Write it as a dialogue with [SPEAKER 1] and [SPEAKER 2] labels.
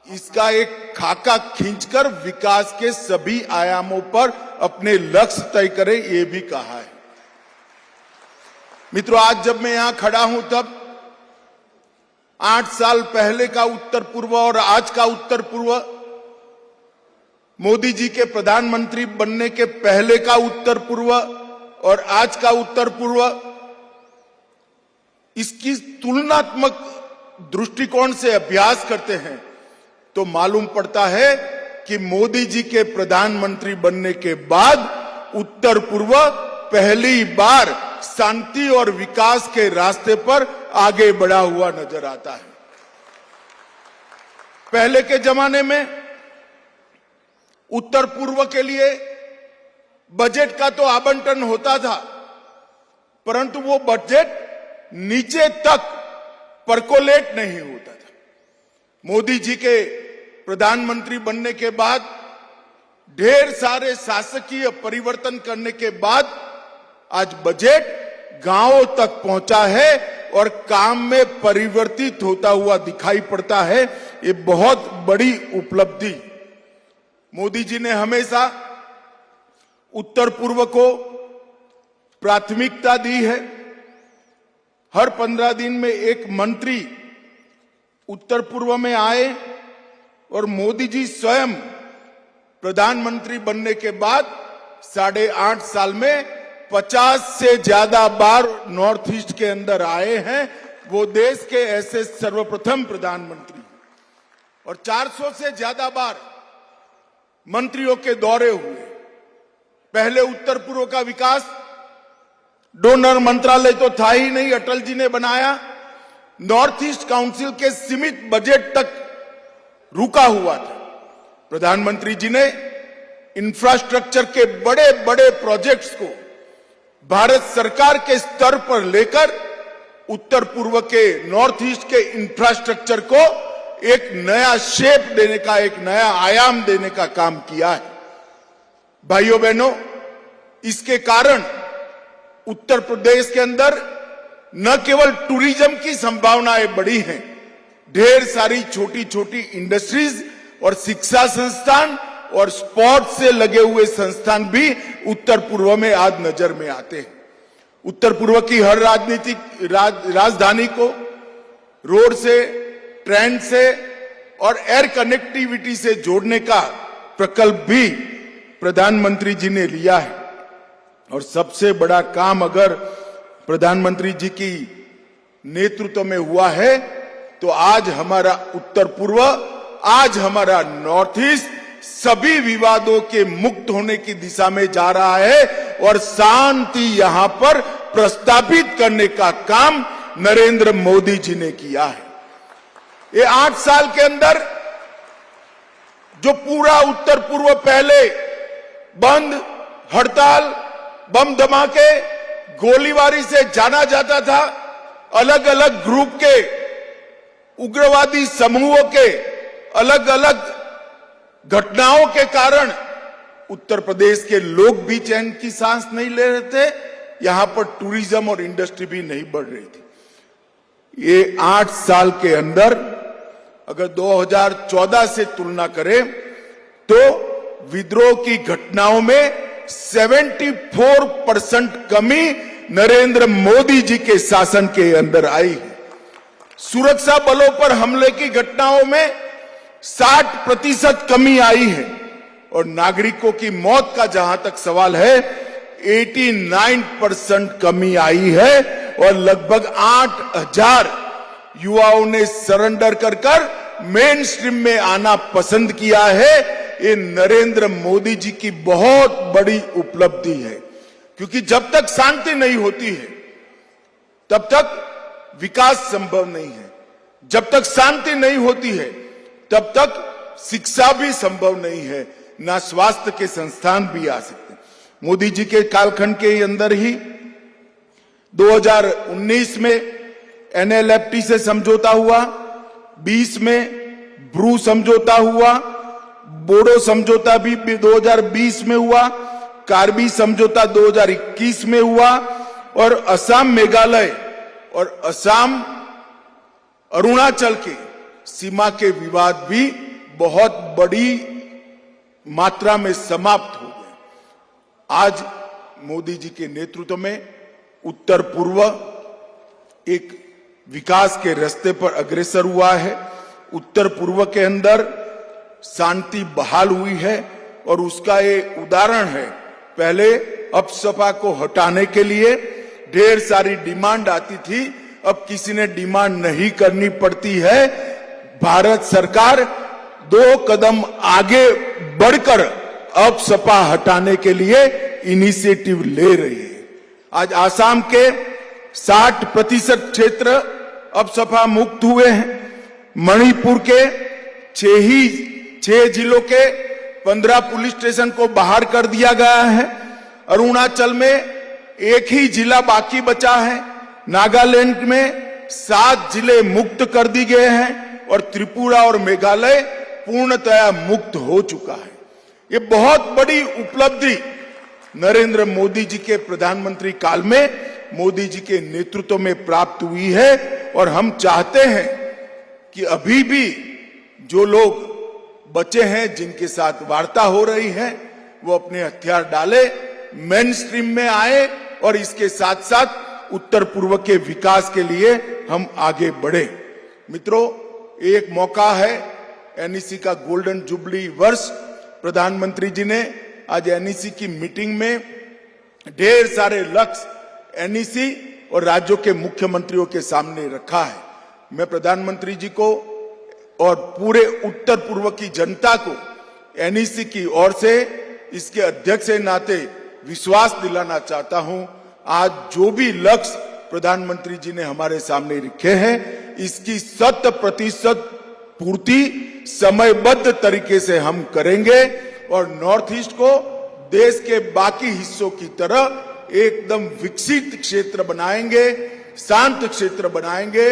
[SPEAKER 1] इसका एक खाका खींचकर विकास के सभी आयामों पर अपने लक्ष्य तय करें, ये भी कहा है। मित्रों, आज जब मैं यहां खड़ा हूं तब 8 साल पहले का उत्तर पूर्व और आज का उत्तर पूर्व, मोदी जी के प्रधानमंत्री बनने के पहले का उत्तर पूर्व और आज का उत्तर पूर्व, इसकी तुलनात्मक दृष्टिकोण से अभ्यास करते हैं तो मालूम पड़ता है कि मोदी जी के प्रधानमंत्री बनने के बाद उत्तर पूर्व पहली बार शांति और विकास के रास्ते पर आगे बढ़ा हुआ नजर आता है। पहले के जमाने में उत्तर पूर्व के लिए बजट का तो आवंटन होता था, परंतु वो बजट नीचे तक परकोलेट नहीं होता था। मोदी जी के प्रधानमंत्री बनने के बाद ढेर सारे शासकीय परिवर्तन करने के बाद आज बजट गांवों तक पहुंचा है और काम में परिवर्तित होता हुआ दिखाई पड़ता है। ये बहुत बड़ी उपलब्धि। मोदी जी ने हमेशा उत्तर पूर्व को प्राथमिकता दी है। हर 15 दिन में एक मंत्री उत्तर पूर्व में आए और मोदी जी स्वयं प्रधानमंत्री बनने के बाद 8.5 साल में 50 से ज्यादा बार नॉर्थ ईस्ट के अंदर आए हैं। वो देश के ऐसे सर्वप्रथम प्रधानमंत्री, और 400 से ज्यादा बार मंत्रियों के दौरे हुए। पहले उत्तर पूर्व का विकास डोनर मंत्रालय तो था ही नहीं, अटल जी ने बनाया। नॉर्थ ईस्ट काउंसिल के सीमित बजट तक रुका हुआ था। प्रधानमंत्री जी ने इंफ्रास्ट्रक्चर के बड़े बड़े प्रोजेक्ट्स को भारत सरकार के स्तर पर लेकर उत्तर पूर्व के नॉर्थ ईस्ट के इंफ्रास्ट्रक्चर को एक नया शेप देने का, एक नया आयाम देने का काम किया है। भाइयों बहनों, इसके कारण उत्तर प्रदेश के अंदर न केवल टूरिज्म की संभावनाएं बढ़ी हैं, ढेर सारी छोटी छोटी इंडस्ट्रीज और शिक्षा संस्थान और स्पोर्ट्स से लगे हुए संस्थान भी उत्तर पूर्व में आज नजर में आते हैं। उत्तर पूर्व की हर राजधानी को रोड से, ट्रेन से और एयर कनेक्टिविटी से जोड़ने का प्रकल्प भी प्रधानमंत्री जी ने लिया है। और सबसे बड़ा काम अगर प्रधानमंत्री जी की नेतृत्व में हुआ है तो आज हमारा उत्तर पूर्व, आज हमारा नॉर्थ ईस्ट सभी विवादों के मुक्त होने की दिशा में जा रहा है और शांति यहां पर प्रस्तापित करने का काम नरेंद्र मोदी जी ने किया है। ये 8 साल के अंदर जो पूरा उत्तर पूर्व पहले बंद, हड़ताल, बम धमाके, गोलीबारी से जाना जाता था, अलग अलग ग्रुप के उग्रवादी समूहों के अलग अलग घटनाओं के कारण उत्तर प्रदेश के लोग भी चैन की सांस नहीं ले रहे थे। यहां पर टूरिज्म और इंडस्ट्री भी नहीं बढ़ रही थी। ये 8 साल के अंदर अगर 2014 से तुलना करें तो विद्रोह की घटनाओं में 74% कमी नरेंद्र मोदी जी के शासन के अंदर आई है। सुरक्षा बलों पर हमले की घटनाओं में 60% कमी आई है और नागरिकों की मौत का जहां तक सवाल है 89% कमी आई है और लगभग 8000 युवाओं ने सरेंडर कर मेन स्ट्रीम में आना पसंद किया है। ये नरेंद्र मोदी जी की बहुत बड़ी उपलब्धि है, क्योंकि जब तक शांति नहीं होती है तब तक विकास संभव नहीं है। जब तक शांति नहीं होती है तब तक शिक्षा भी संभव नहीं है, ना स्वास्थ्य के संस्थान भी आ सकते हैं। मोदी जी के कालखंड के अंदर ही 2019 में NLFT से समझौता हुआ, 20 में ब्रू समझौता हुआ, बोडो समझौता भी 2020 में हुआ, कार्बी समझौता 2021 में हुआ और असम, मेघालय और असम, अरुणाचल के सीमा के विवाद भी बहुत बड़ी मात्रा में समाप्त हो गए। आज मोदी जी के नेतृत्व में उत्तर पूर्व एक विकास के रास्ते पर अग्रसर हुआ है। उत्तर पूर्व के अंदर शांति बहाल हुई है और उसका एक उदाहरण है, पहले अपसपा को हटाने के लिए ढेर सारी डिमांड आती थी, अब किसी ने डिमांड नहीं करनी पड़ती है। भारत सरकार 2 कदम आगे बढ़कर अपसपा हटाने के लिए इनिशिएटिव ले रही है। आज आसाम के 60% क्षेत्र अपसपा मुक्त हुए हैं। मणिपुर के 6 जिलों के 15 पुलिस स्टेशन को बाहर कर दिया गया है। अरुणाचल में 1 ही जिला बाकी बचा है। नागालैंड में 7 जिले मुक्त कर दिए गए हैं और त्रिपुरा और मेघालय पूर्णतया मुक्त हो चुका है। ये बहुत बड़ी उपलब्धि नरेंद्र मोदी जी के प्रधानमंत्री काल में मोदी जी के नेतृत्व में प्राप्त हुई है और हम चाहते हैं कि अभी भी जो लोग बचे हैं, जिनके साथ वार्ता हो रही है, वो अपने हथियार डाले, मेन स्ट्रीम में आए और इसके साथ साथ उत्तर पूर्व के विकास के लिए हम आगे बढ़े। मित्रों, एक मौका है, एनईसी का गोल्डन जुबली वर्ष। प्रधानमंत्री जी ने आज एनईसी की मीटिंग में ढेर सारे लक्ष्य एनईसी और राज्यों के मुख्यमंत्रियों के सामने रखा है। मैं प्रधानमंत्री जी को और पूरे उत्तर पूर्व की जनता को एनईसी की ओर से इसके अध्यक्ष के नाते विश्वास दिलाना चाहता हूं। आज जो भी लक्ष्य प्रधानमंत्री जी ने हमारे सामने रखे हैं, इसकी 100% पूर्ति समयबद्ध तरीके से हम करेंगे और नॉर्थ ईस्ट को देश के बाकी हिस्सों की तरह एकदम विकसित क्षेत्र बनाएंगे, शांत क्षेत्र बनाएंगे।